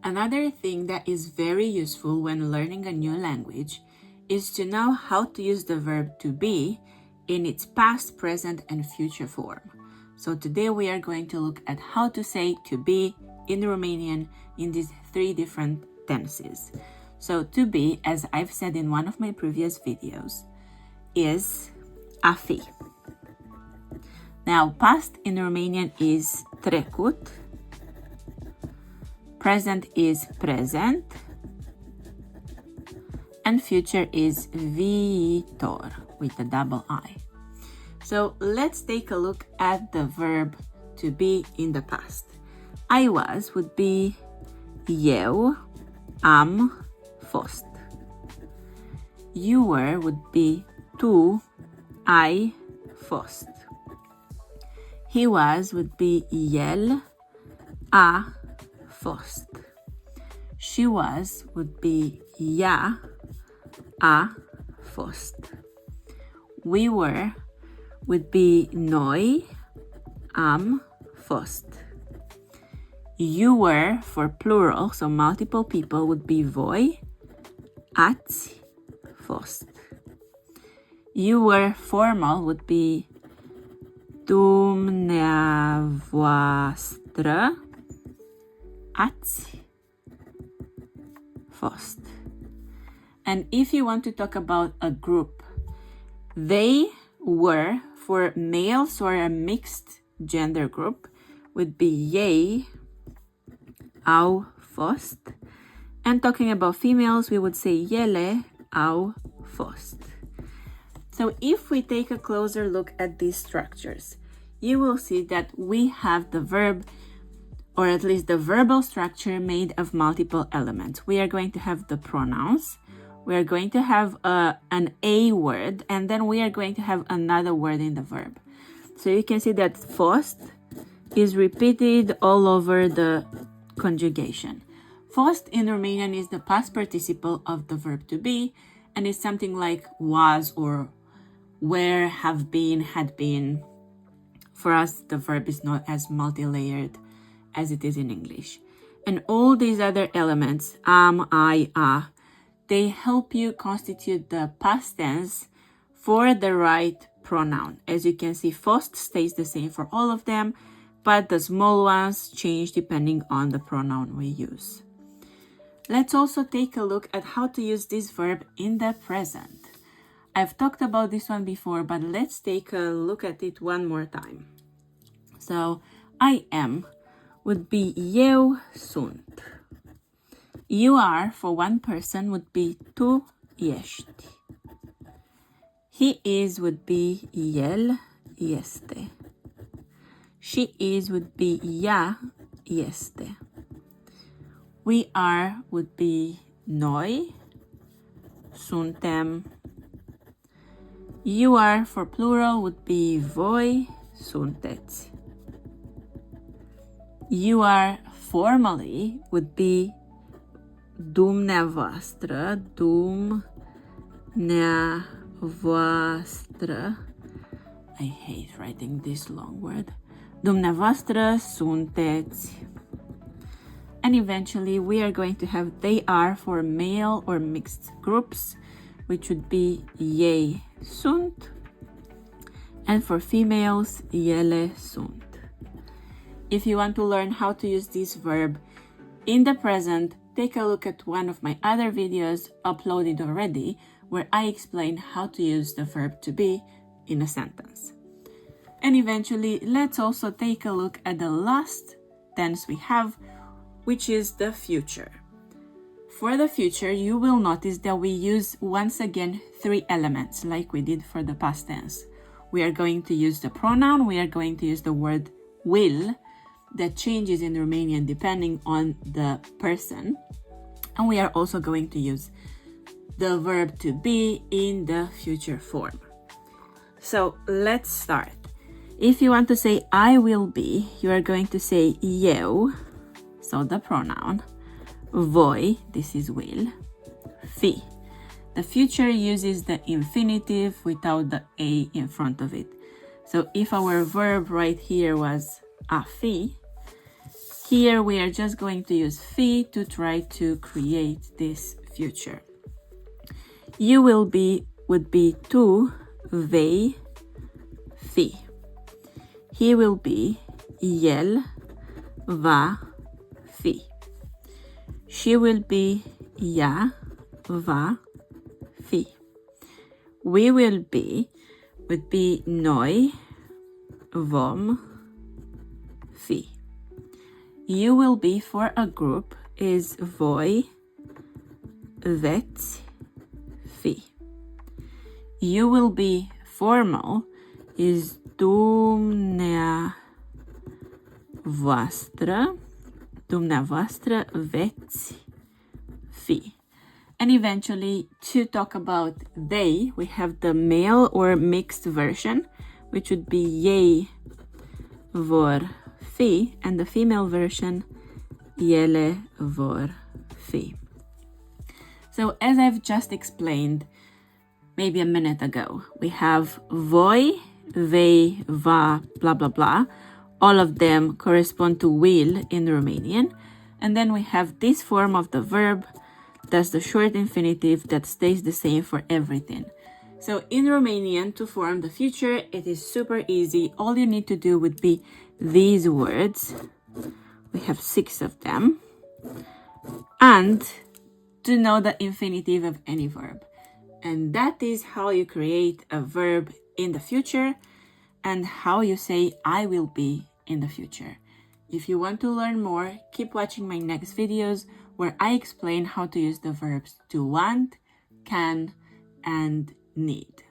Another thing that is very useful when learning a new language is to know how to use the verb to be in its past, present, and future form. So today we are going to look at how to say to be in Romanian in these 3 different tenses. So to be, as I've said in one of my previous videos, is a fi. Now, past in Romanian is trecut, present is present, and future is viitor with a double I. So let's take a look at the verb to be in the past. I was would be eu am fost. You were would be tu ai fost. He was would be el a fost. She was would be ea a fost. We were would be noi am fost. You were for plural, so multiple people, would be voi ați fost. You were formal would be dumneavoastră ați fost. And if you want to talk about a group, they were for males or a mixed gender group would be ei au fost. And talking about females, we would say ele au fost. So if we take a closer look at these structures, you will see that we have the verb, or at least the verbal structure, made of multiple elements. We are going to have the pronouns, we are going to have an a word, and then we are going to have another word in the verb. So you can see that fost is repeated all over the conjugation. Fost in Romanian is the past participle of the verb to be, and it's something like was or were, have been, had been. For us, the verb is not as multi-layered as it is in English. And all these other elements, am, I, a, they help you constitute the past tense for the right pronoun. As you can see, fost stays the same for all of them, but the small ones change depending on the pronoun we use. Let's also take a look at how to use this verb in the present. I've talked about this one before, but let's take a look at it one more time. So, I am would be eu sunt. You are for one person would be tu ești. He is would be el este. She is would be ea este. We are would be noi suntem. You are for plural would be voi sunteți. You are formally would be dumneavoastră, dumneavoastră. I hate writing this long word. Dumneavoastră sunteți. And eventually we are going to have they are for male or mixed groups, which would be ei sunt. And for females, ele sunt. If you want to learn how to use this verb in the present, take a look at one of my other videos uploaded already, where I explain how to use the verb to be in a sentence. And eventually, let's also take a look at the last tense we have, which is the future. For the future, you will notice that we use once again 3 elements like we did for the past tense. We are going to use the pronoun, we are going to use the word will, that changes in Romanian depending on the person, and we are also going to use the verb to be in the future form. So let's start. If you want to say I will be, you are going to say eu, so the pronoun, voi, this is will, fi. The future uses the infinitive without the a in front of it. So if our verb right here was a fi, Here we are just going to use fi to try to create this future. You will be would be tu, vei, fi. He will be el, va, fi. She will be ea, va, fi. We will be would be noi, vom, fi. You will be for a group is voi, veți, fi. You will be formal is dumneavoastră, veți fi. And eventually, to talk about they, we have the male or mixed version, which would be ei vor fi, and the female version, ele vor fi. So as I've just explained maybe a minute ago, we have voi, vei, va, blah, blah, blah. All of them correspond to will in Romanian. And then we have this form of the verb, that's the short infinitive that stays the same for everything. So in Romanian, to form the future, it is super easy. All you need to do would be these words. We have 6 of them. And to know the infinitive of any verb. And that is how you create a verb in the future and how you say I will be in the future. If you want to learn more, keep watching my next videos where I explain how to use the verbs to want, can, and need.